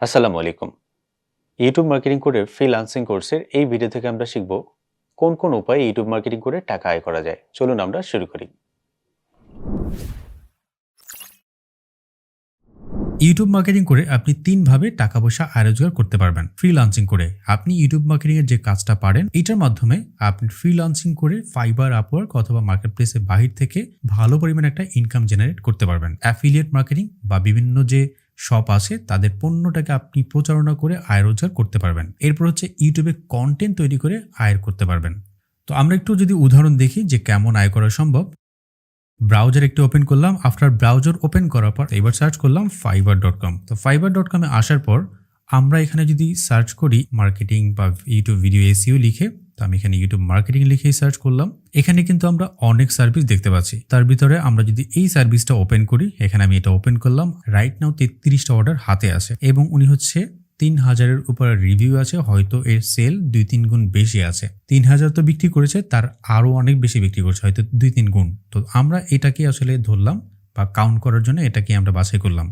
আসসালামু আলাইকুম। YouTube marketing কোডের ফ্রিল্যান্সিং কোর্সের এই ভিডিও থেকে আমরা শিখব কোন কোন উপায়ে ইউটিউব মার্কেটিং করে টাকা আয় করা যায়। চলুন আমরা শুরু করি। ইউটিউব মার্কেটিং করে আপনি তিনভাবে টাকা পয়সা আয় রোজগার করতে পারবেন। ফ্রিল্যান্সিং করে আপনি ইউটিউব মার্কেটিং এর যে কাজটা পারেন এটার মাধ্যমে আপনি ফ্রিল্যান্সিং করে ফাইবার, আপওয়ার্ক অথবা মার্কেট প্লেসের বাহির থেকে ভালো পরিমাণে একটা ইনকাম জেনারেট করতে পারবেন। অ্যাফিলিয়েট মার্কেটিং বা বিভিন্ন যে শপ আছে তাদের পণ্যটাকে আপনি প্রচারণা করে আয় রোজগার করতে পারবেন। এরপর হচ্ছে ইউটিউবে কন্টেন্ট তৈরি করে আয় করতে পারবেন। তো আমরা একটু যদি উদাহরণ দেখি যে কেমন আয় করা সম্ভব। ব্রাউজার একটু ওপেন করলাম। আফটার ব্রাউজার ওপেন করার পর এবার সার্চ করলাম fiverr.com। তো fiverr.com-এ আসার পর আমরা এখানে যদি সার্চ করি মার্কেটিং বা ইউটিউব ভিডিও এসইও লিখে, তো আমি এখানে ইউটিউব মার্কেটিং লিখেই সার্চ করলাম। এখানে কিন্তু আমরা অনেক সার্ভিস দেখতে পাচ্ছি। তার ভিতরে আমরা যদি এই সার্ভিসটা ওপেন করি, এখানে আমি এটা ওপেন করলাম। রাইট নাও 33টা অর্ডার হাতে আছে এবং উনি হচ্ছে 3000-এর উপর রিভিউ আছে। হয়তো এর সেল 2-3 গুণ বেশি আছে। 3000 তো বিক্রি করেছে, তার আরো অনেক বেশি বিক্রি করছে, হয়তো 2-3 গুণ। তো আমরা এটাকে আসলে ধরলাম বা কাউন্ট করার জন্য এটাকে আমরা বাছাই করলাম।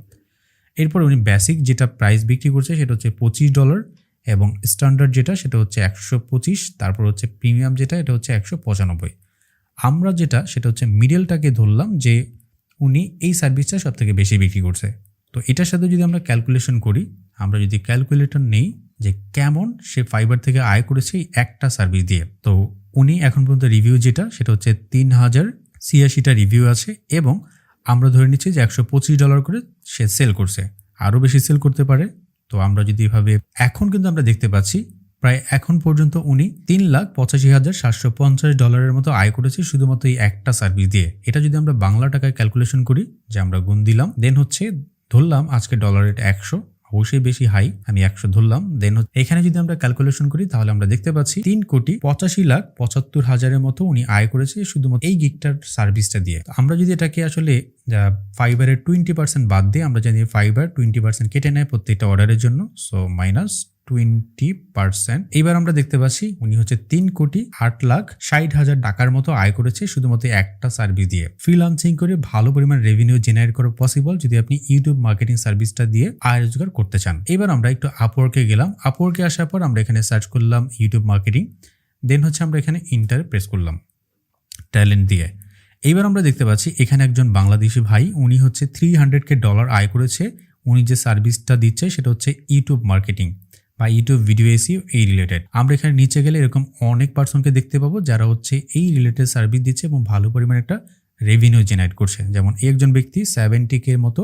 এরপর উনি বেসিক যেটা প্রাইস বিক্রি করছে সেটা হচ্ছে $25 এবং স্ট্যান্ডার্ড যেটা সেটা হচ্ছে 125, তারপর হচ্ছে প্রিমিয়াম যেটা এটা হচ্ছে 195। আমরা যেটা সেটা হচ্ছে মিডলটাকে ধরলাম যে উনি এই সার্ভিসটা সব থেকে বেশি বিক্রি করছে। তো এটার সাথে যদি আমরা ক্যালকুলেশন করি, আমরা যদি ক্যালকুলেটর নেই যে কেমন সে ফাইবার থেকে আয় করেছে একটা সার্ভিস দিয়ে, তো উনি এখন পর্যন্ত রিভিউ যেটা সেটা হচ্ছে 3086টা রিভিউ আছে এবং আমরা ধরে নিচ্ছি যে $125 করে সে সেল করছে। আরও বেশি সেল করতে পারে। তো আমরা যদি এভাবে এখন কিন্তু আমরা দেখতে পাচ্ছি প্রায় এখন পর্যন্ত উনি $3,85,750 মতো আয় করেছে শুধুমাত্র এই একটা সার্ভিস দিয়ে। এটা যদি আমরা বাংলা টাকায় ক্যালকুলেশন করি, যে আমরা গুণ দিলাম, দেন হচ্ছে ধরলাম আজকে ডলার রেট 100, অবশ্যই বেশি হাই, আমি 100 ধরলাম। দেন এখানে যদি আমরা ক্যালকুলেশন করি তাহলে আমরা দেখতে পাচ্ছি 3,85,75,000-এর মতো উনি আয় করেছে শুধুমাত্র এই গিগটার সার্ভিসটা দিয়ে। আমরা যদি এটাকে আসলে ফাইবারের 20% বাদ দিয়ে, আমরা জানি ফাইবার 20% কেটে নেয় প্রত্যেকটা অর্ডারের জন্য, সো -20%। এইবার আমরা দেখতে পাচ্ছি উনি হচ্ছে 3,08,60,000 টাকার মতো আয় করেছে শুধুমাত্র একটা সার্ভিস দিয়ে। ফ্রিল্যান্সিং করে ভালো পরিমাণ রেভিনিউ জেনারেট করা পসিবল যদি আপনি ইউটিউব মার্কেটিং সার্ভিসটা দিয়ে আয় রোজগার করতে চান। এবার আমরা একটু আপওয়ার্কে গেলাম। আপওয়ার্কে আসার পর আমরা এখানে সার্চ করলাম ইউটিউব মার্কেটিং, দেন হচ্ছে আমরা এখানে ইন্টারে প্রেস করলাম ট্যালেন্ট দিয়ে। এইবার আমরা দেখতে পাচ্ছি এখানে একজন বাংলাদেশি ভাই, উনি হচ্ছে $300,000 আয় করেছে। উনি যে সার্ভিসটা দিচ্ছে সেটা হচ্ছে ইউটিউব মার্কেটিং বা ইউটিউব ভিডিও এসইও এই রিলেটেড। আমরা এখানে নিচে গেলে এরকম অনেক পার্সনকে দেখতে পাবো যারা হচ্ছে এই রিলেটেড সার্ভিস দিচ্ছে এবং ভালো পরিমাণে একটা রেভিনিউ জেনারেট করছে। যেমন একজন ব্যক্তি 70K মতো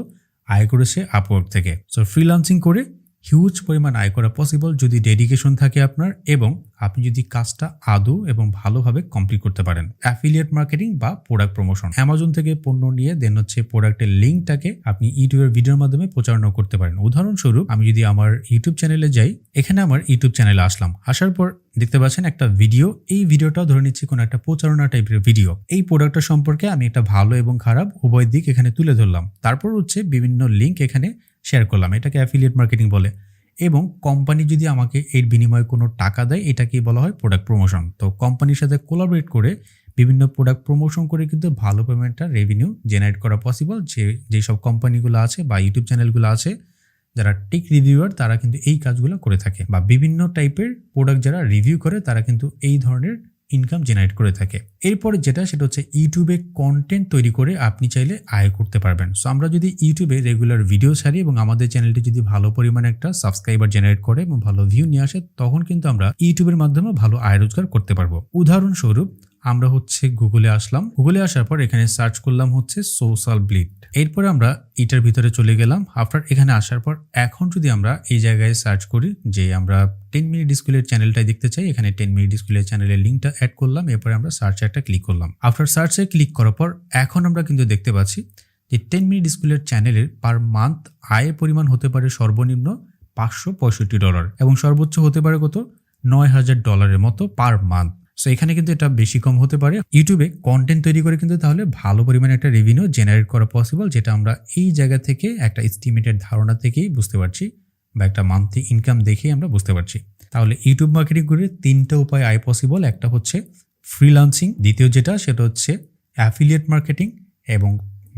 আয় করেছে আপওয়ার্ক থেকে। সো ফ্রিল্যান্সিং করে হিউজ পরিমাণ আয় করা পসিবল যদি ডেডিকেশন থাকে আপনার এবং আপনি যদি কাজটা আদৌ এবং ভালোভাবে কমপ্লিট করতে পারেন। অ্যাফিলিয়েট মার্কেটিং বা প্রোডাক্ট প্রমোশন, অ্যামাজন থেকে পণ্য নিয়ে দেন হচ্ছে প্রোডাক্টের লিঙ্কটাকে আপনি ইউটিউবের ভিডিওর মাধ্যমে প্রচারণা করতে পারেন। উদাহরণস্বরূপ আমি যদি আমার ইউটিউব চ্যানেলে যাই, এখানে আমার ইউটিউব চ্যানেলে আসলাম, আসার পর দেখতে পাচ্ছেন একটা ভিডিও। এই ভিডিওটা ধরে নিচ্ছি কোনো একটা প্রচারণা টাইপের ভিডিও। এই প্রোডাক্টটা সম্পর্কে আমি একটা ভালো এবং খারাপ উভয় দিক এখানে তুলে ধরলাম। তারপর হচ্ছে বিভিন্ন লিঙ্ক এখানে শেয়ার করলাম, এটাকে অ্যাফিলিয়েট মার্কেটিং বলে। এবং কোম্পানি যদি আমাকে এর বিনিময়ে কোনো টাকা দেয় এটাকেই বলা হয় প্রোডাক্ট প্রমোশন। তো কোম্পানির সাথে কোলাবরেট করে বিভিন্ন প্রোডাক্ট প্রমোশন করে কিন্তু ভালো পরিমাণটা রেভিনিউ জেনারেট করা পসিবল। যেসব কোম্পানিগুলো আছে বা ইউটিউব চ্যানেলগুলো আছে যারা টেক রিভিউয়ার, তারা কিন্তু এই কাজগুলো করে থাকে, বা বিভিন্ন টাইপের প্রোডাক্ট যারা রিভিউ করে তারা কিন্তু এই ধরনের ইনকাম জেনারেট করে থাকে। এরপরে যেটা সেটা হচ্ছে ইউটিউবে কন্টেন্ট তৈরি করে আপনি চাইলে আয় করতে পারবেন। সো আমরা যদি ইউটিউবে রেগুলার ভিডিও ছাড়ি এবং আমাদের চ্যানেলটি যদি ভালো পরিমাণে একটা সাবস্ক্রাইবার জেনারেট করে এবং ভালো ভিউ নিয়ে আসে, তখন কিন্তু আমরা ইউটিউবের মাধ্যমে ভালো আয় রোজগার করতে পারবো। উদাহরণস্বরূপ আমরা হচ্ছে গুগলে আসলাম। গুগলে আসার পর এখানে সার্চ করলাম হচ্ছে সোশ্যাল ব্লিড। এরপরে আমরা এটার ভিতরে চলে গেলাম। আফটার এখানে আসার পর এখন যদি আমরা এই জায়গায় সার্চ করি যে আমরা 10 মিনিট স্কুলের চ্যানেলটাই দেখতে চাই, এখানে 10 মিনিট স্কুলের চ্যানেলের লিঙ্কটা অ্যাড করলাম। এরপরে আমরা সার্চে একটা ক্লিক করলাম। আফটার সার্চে ক্লিক করার পর এখন আমরা কিন্তু দেখতে পাচ্ছি যে 10 মিনিট স্কুলের চ্যানেলের পার মান্থ আয়ের পরিমাণ হতে পারে সর্বনিম্ন $565 এবং সর্বোচ্চ হতে পারে কত $9,000 মতো পার মান্থ। সো এখানে কিন্তু এটা বেশি কম হতে পারে। ইউটিউবে কন্টেন্ট তৈরি করে কিন্তু তাহলে ভালো পরিমাণে একটা রেভিনিউ জেনারেট করা পসিবল, যেটা আমরা এই জায়গা থেকে একটা এস্টিমেটেড ধারণা থেকেই বুঝতে পারছি বা একটা মান্থলি ইনকাম দেখেই আমরা বুঝতে পারছি। তাহলে ইউটিউব মার্কেটিং করে 3টা উপায় আয় পসিবল। একটা হচ্ছে ফ্রিল্যান্সিং, দ্বিতীয় যেটা সেটা হচ্ছে অ্যাফিলিয়েট মার্কেটিং এবং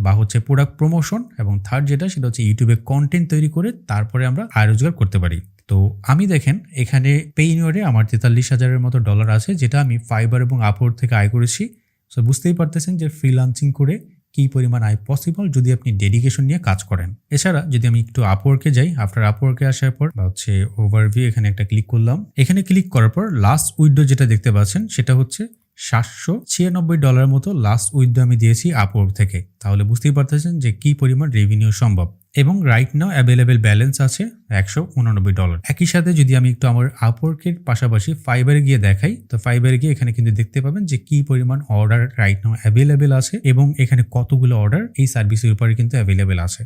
বা হচ্ছে প্রোডাক্ট প্রমোশন, এবং থার্ড যেটা সেটা হচ্ছে ইউটিউবে কন্টেন্ট তৈরি করে তারপরে আমরা আয় রোজগার করতে পারি। তো আমি দেখেন এখানে পেইনিওরে আমার 43,000-এর মতো ডলার আছে, যেটা আমি ফাইবার এবং আপওয়ার্ক থেকে আয় করেছি। সো বুঝতেই পারতেছেন যে ফ্রিল্যান্সিং করে কি পরিমাণ আয় পসিবল যদি আপনি ডেডিকেশন নিয়ে কাজ করেন। এছাড়া যদি আমি একটু আপওয়ার্কে যাই, আফটার আপওয়ার্কে আসার পর বা হচ্ছে ওভারভিউ, এখানে একটা ক্লিক করলাম। এখানে ক্লিক করার পর লাস্ট উইথড্র যেটা দেখতে পাচ্ছেন সেটা হচ্ছে $796 মতো লাস্ট উইথড্র আমি দিয়েছি আপওয়ার্ক থেকে। তাহলে বুঝতেই পারতেছেন যে কি পরিমাণ রেভিনিউ সম্ভব। এবং রাইট নাও অ্যাভেলেবেল ব্যালেন্স আছে $189। একই সাথে যদি আমি একটু আমার আপওয়ার্কের পাশাপাশি ফাইবারে গিয়ে দেখাই, তো ফাইবারে গিয়ে এখানে কিন্তু দেখতে পাবেন যে কি পরিমাণ অর্ডার রাইট নাও অ্যাভেলেবেল আছে এবং এখানে কতগুলো অর্ডার এই সার্ভিসের উপরে কিন্তু অ্যাভেলেবেল আছে।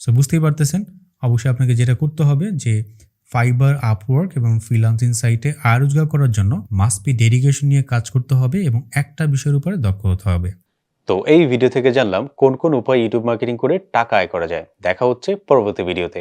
সো বুঝতেই পারতেছেন, অবশ্যই আপনাকে যেটা করতে হবে যে ফাইবার, আপওয়ার্ক এবং ফ্রিল্যান্সিং সাইটে আয় রোজগার করার জন্য মাস্ট বি ডেডিকেশন নিয়ে কাজ করতে হবে এবং একটা বিষয়ের উপরে দক্ষ হতে হবে। তো এই ভিডিও থেকে জানলাম কোন কোন উপায়ে ইউটিউব মার্কেটিং করে টাকা আয় করা যায়। দেখা হচ্ছে পরবর্তী ভিডিওতে।